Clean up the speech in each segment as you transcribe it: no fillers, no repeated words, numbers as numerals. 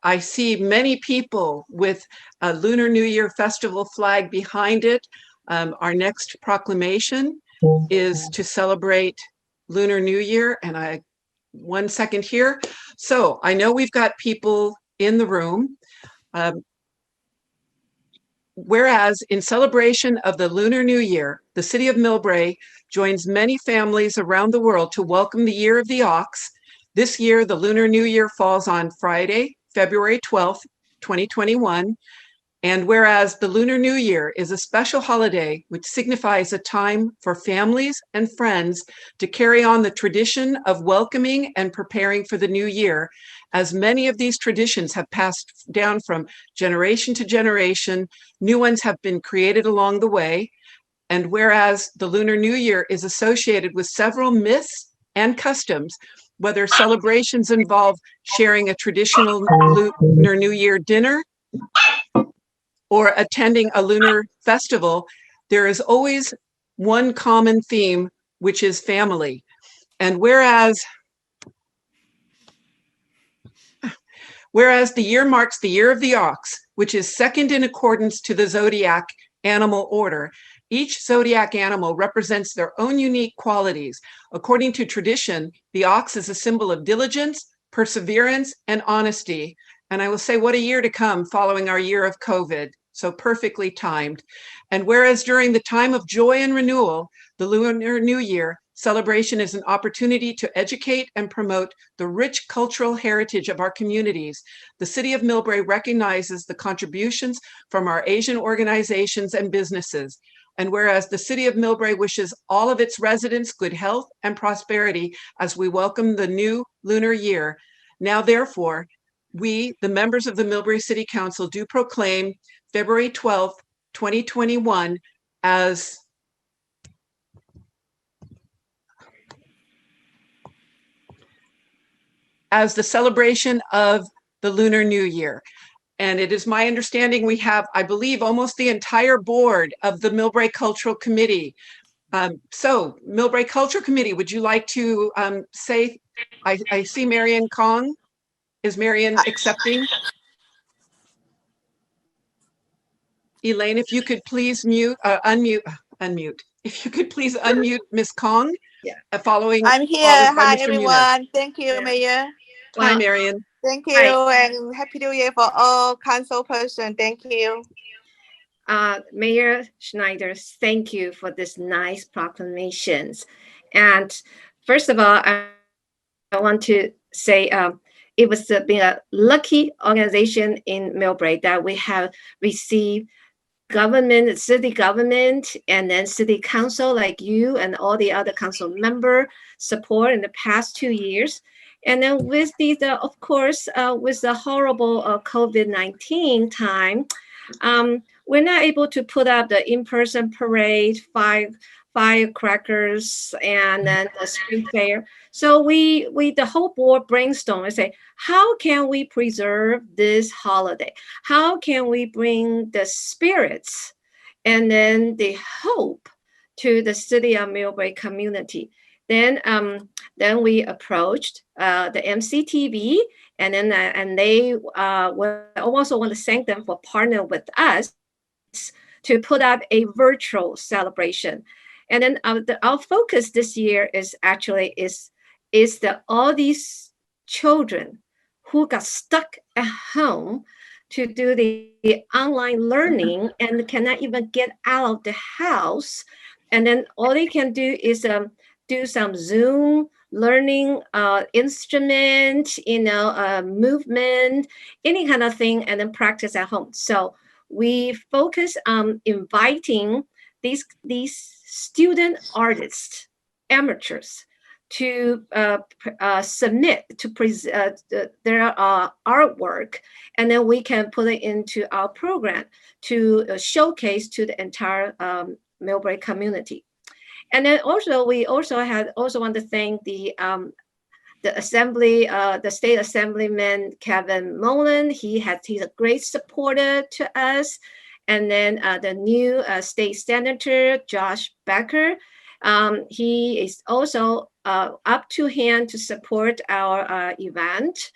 I see many people with a Lunar New Year Festival flag behind it. Our next proclamation is to celebrate Lunar New Year, and one second here. So I know we've got people in the room. Whereas in celebration of the Lunar New Year, the city of Millbrae joins many families around the world to welcome the year of the ox. This year, the Lunar New Year falls on Friday, February 12th, 2021. And whereas the Lunar New Year is a special holiday which signifies a time for families and friends to carry on the tradition of welcoming and preparing for the new year, as many of these traditions have passed down from generation to generation, new ones have been created along the way. And whereas the Lunar New Year is associated with several myths and customs, whether celebrations involve sharing a traditional Lunar New Year dinner or attending a lunar festival, there is always one common theme, which is family. And whereas the year marks the year of the ox, which is second in accordance to the zodiac animal order, each zodiac animal represents their own unique qualities. According to tradition, the ox is a symbol of diligence, perseverance, and honesty. And I will say, what a year to come following our year of COVID. So perfectly timed. And whereas during the time of joy and renewal, the Lunar New Year celebration is an opportunity to educate and promote the rich cultural heritage of our communities, the city of Millbrae recognizes the contributions from our Asian organizations and businesses. And whereas the city of Millbrae wishes all of its residents good health and prosperity as we welcome the new lunar year, now therefore, we, the members of the Millbrae City Council, do proclaim February 12th, 2021 as the celebration of the Lunar New Year. And it is my understanding we have, I believe, almost the entire board of the Millbrae Cultural Committee. So, Millbrae Cultural Committee, would you like to say, I see Marian Kong. Is Marian accepting? Elaine, if you could please unmute. If you could please unmute Ms. Kong. Yeah. Following. I'm here. Hi, everyone. Thank you, Mayor. Hi, Marian. Thank you, and Happy New Year for all council person. Thank you. Mayor Schneider, thank you for this nice proclamations. And first of all, I want to say it was been a lucky organization in Millbrae that we have received government, city government, and then city council like you and all the other council member support in the past 2 years. And then with these, of course, with the horrible COVID-19 time, we're not able to put up the in-person parade, firecrackers, and then the street fair. So we the whole board brainstormed and say, how can we preserve this holiday? How can we bring the spirits and then the hope to the city of Millbrae community? Then we approached the MCTV, and then they also want to thank them for partnering with us to put up a virtual celebration. And then our focus this year is actually all these children who got stuck at home to do the online learning and cannot even get out of the house. And then all they can do is do some Zoom learning instrument, movement, any kind of thing, and then practice at home. So we focus on inviting these student artists, amateurs, to submit to their artwork, and then we can put it into our program to showcase to the entire Millbrae community. And then also we also want to thank the assembly, the state assemblyman Kevin Mullen. He's a great supporter to us. And then the new state senator Josh Becker. He is also up to hand to support our event.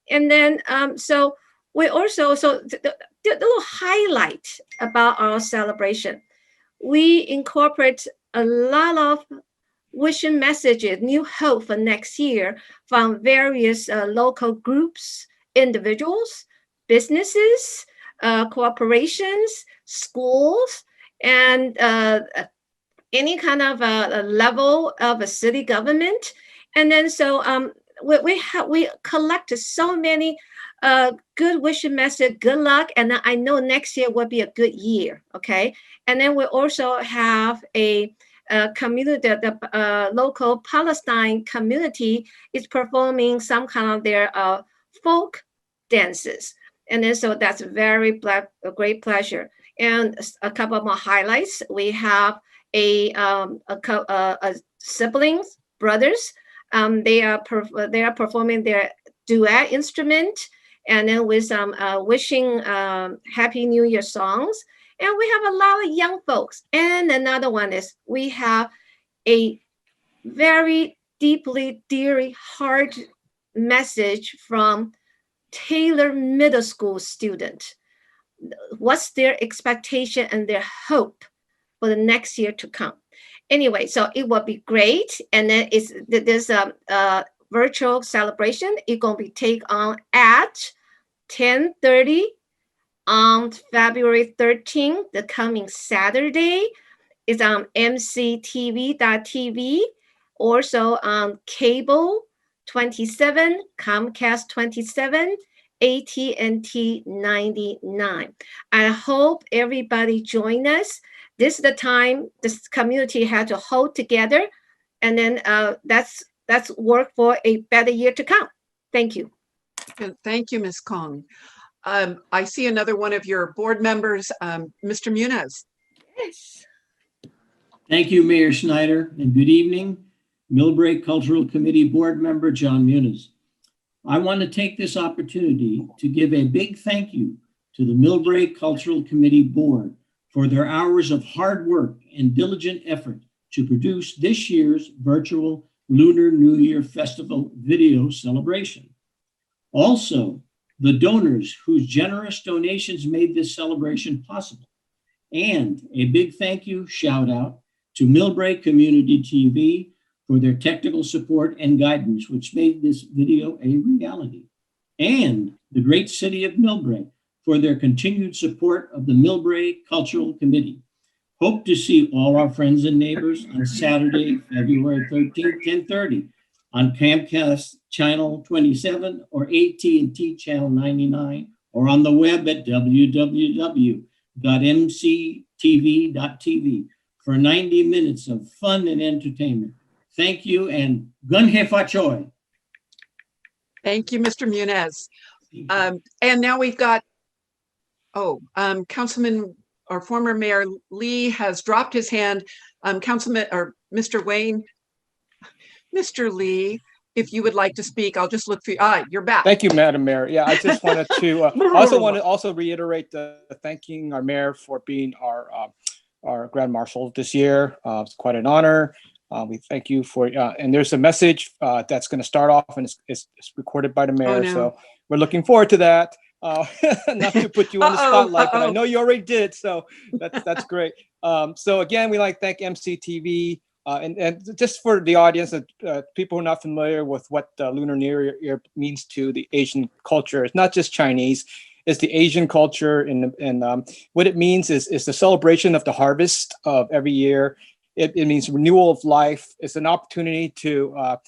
And then so we also, so the little highlight about our celebration, we incorporate a lot of wishing messages, new hope for next year from various local groups, individuals, businesses, corporations, schools, and any kind of a level of a city government. And then so we collected so many good wishing message, good luck, and I know next year will be a good year. Okay, and then we also have a community, the local Palestine community is performing some kind of their folk dances, and then so that's a great pleasure. And a couple of more highlights: we have a siblings, brothers. They are performing their duet instrument, and then with some wishing Happy New Year songs. And we have a lot of young folks. And another one is we have a very deeply, dearly heart message from Taylor Middle School student. What's their expectation and their hope for the next year to come? Anyway, so it will be great. And then there's a virtual celebration. It's going to be take on at 10:30 on February 13th, the coming Saturday. It's on MCTV.tv, also on Cable 27, Comcast 27, AT&T 99. I hope everybody join us. This is the time this community had to hold together, and then that's work for a better year to come. Thank you. Thank you, Ms. Kong. I see another one of your board members, Mr. Muniz. Yes. Thank you, Mayor Schneider, and good evening. Millbrae Cultural Committee Board Member John Muniz. I want to take this opportunity to give a big thank you to the Millbrae Cultural Committee Board for their hours of hard work and diligent effort to produce this year's virtual Lunar New Year Festival video celebration. Also, the donors whose generous donations made this celebration possible. And a big thank you, shout out, to Millbrae Community TV for their technical support and guidance, which made this video a reality. And the great city of Millbrae for their continued support of the Millbrae Cultural Committee. Hope to see all our friends and neighbors on Saturday, February 13th, 10:30 on Comcast Channel 27 or AT&T Channel 99, or on the web at www.mctv.tv for 90 minutes of fun and entertainment. Thank you, and gun he fa choy. Thank you, Mr. Muniz. And now we've got, Councilman or former Mayor Lee has dropped his hand. Councilman or Mr. Wayne, Mr. Lee, if you would like to speak, I'll just look for you. You're back. Thank you, Madam Mayor. Yeah, I just wanted to also reiterate thanking our mayor for being our Grand Marshal this year. It's quite an honor. We thank you for, and there's a message that's going to start off, and it's recorded by the mayor. no. So we're looking forward to that. Not to put you on the spotlight, but I know you already did. So that's great. So again, we like to thank MCTV. And just for the audience, people who are not familiar with what Lunar New Year means to the Asian culture, it's not just Chinese, it's the Asian culture. And what it means is the celebration of the harvest of every year. It means renewal of life. It's an opportunity to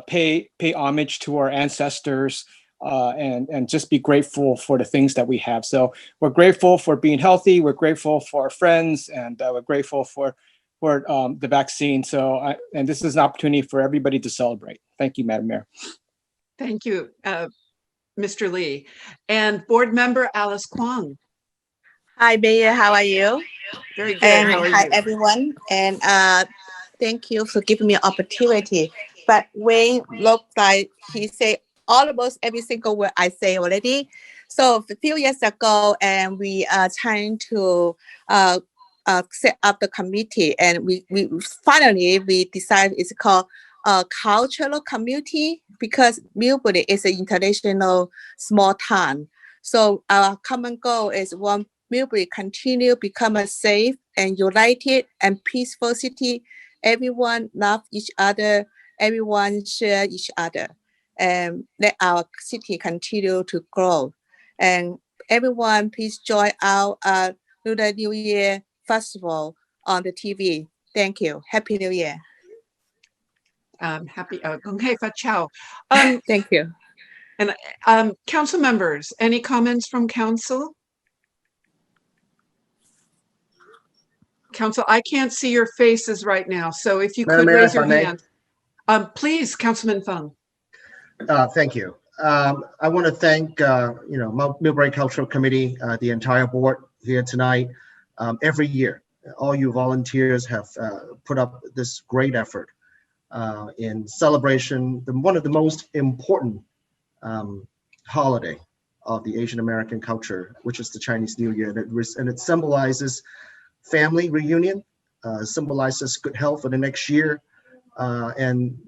pay homage to our ancestors and just be grateful for the things that we have. So we're grateful for being healthy. We're grateful for our friends, and we're grateful for the vaccine. So, and this is an opportunity for everybody to celebrate. Thank you, Madam Mayor. Thank you, Mr. Lee. And board member Alice Kwong. Hi, Mayor. How are you? Very good. And How are hi, you? everyone. And thank you for giving me an opportunity. But Wayne looked like he said almost every single word I say already. So a few years ago, and we are trying to set up the committee, and we finally decided it's called cultural community because Millbrae is an international small town. So our common goal is one Millbrae continue become a safe and united and peaceful city. Everyone love each other. Everyone share each other, and let our city continue to grow. And everyone, please join our Lunar New Year Festival on the TV. Thank you. Happy New Year. Happy Gong Hei Fat Chow. Thank you. And council members, any comments from council? Council, I can't see your faces right now, so if you could raise your hand. Please, Councilman Fung. Thank you. I want to thank Millbrae Cultural Committee, the entire board here tonight. Every year, all you volunteers have put up this great effort in celebration, one of the most important holiday of the Asian American culture, which is the Chinese New Year, and it symbolizes family reunion, symbolizes good health for the next year, and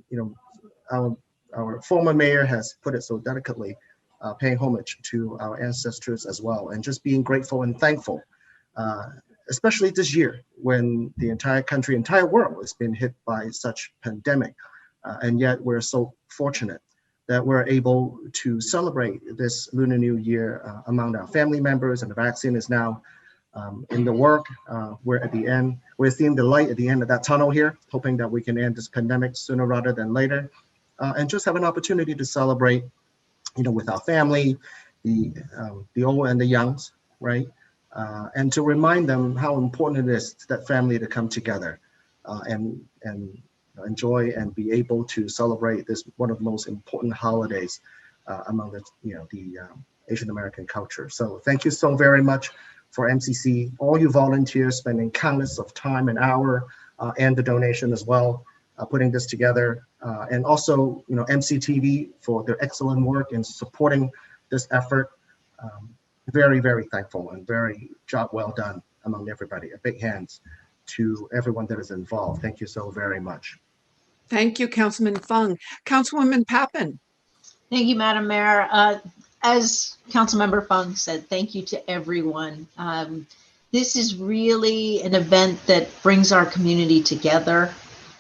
our former mayor has put it so delicately, paying homage to our ancestors as well, and just being grateful and thankful, especially this year when the entire country, entire world has been hit by such pandemic, and yet we're so fortunate that we're able to celebrate this Lunar New Year among our family members, and the vaccine is now in the work. We're at the end. We're seeing the light at the end of that tunnel here, hoping that we can end this pandemic sooner rather than later, and just have an opportunity to celebrate, with our family, the old and the youngs, right? And to remind them how important it is to that family to come together and enjoy and be able to celebrate this one of the most important holidays among the Asian American culture. So thank you so very much for MCC, all you volunteers spending countless of time and hour, and the donation as well, putting this together, and also MCTV for their excellent work in supporting this effort. Very, very thankful and very job well done among everybody. A big hands to everyone that is involved. Thank you so very much. Thank you, Councilman Fung. Councilwoman Pappen. Thank you, Madam Mayor. As Councilmember Fung said, thank you to everyone. This is really an event that brings our community together.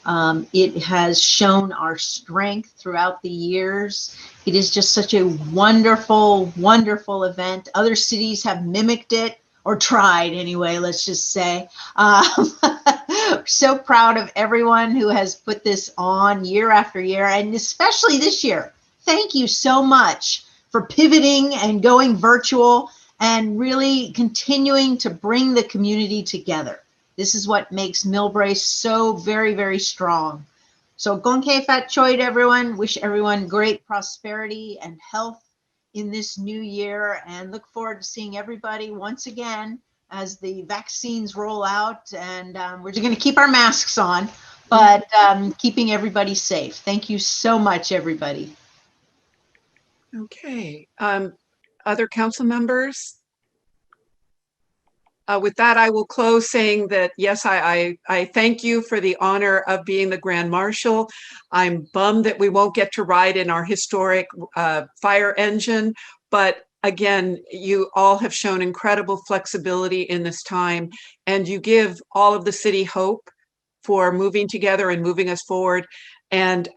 It has shown our strength throughout the years. It is just such a wonderful, wonderful event. Other cities have mimicked it, or tried anyway, let's just say. So proud of everyone who has put this on year after year, and especially this year. Thank you so much for pivoting and going virtual and really continuing to bring the community together. This is what makes Millbrae so very, very strong. So Gong Hei Fat Choi to everyone. Wish everyone great prosperity and health in this new year, and look forward to seeing everybody once again as the vaccines roll out, and we're just going to keep our masks on, but keeping everybody safe. Thank you so much, everybody. Okay. Other council members? With that, I will close saying that, yes, I thank you for the honor of being the Grand Marshal. I'm bummed that we won't get to ride in our historic fire engine, but again, you all have shown incredible flexibility in this time, and you give all of the city hope for moving together and moving us forward. And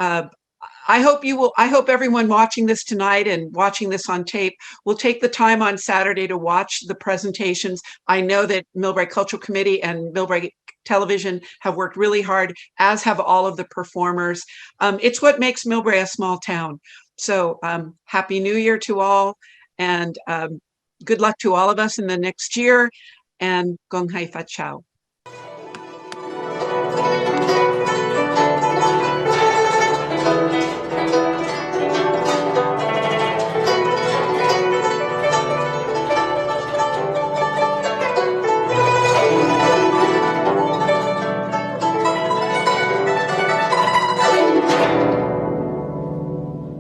I hope everyone watching this tonight and watching this on tape will take the time on Saturday to watch the presentations. I know that Millbrae Cultural Committee and Millbrae Television have worked really hard, as have all of the performers. It's what makes Millbrae a small town. So Happy New Year to all, and good luck to all of us in the next year, and Gong Hei Fat Chow.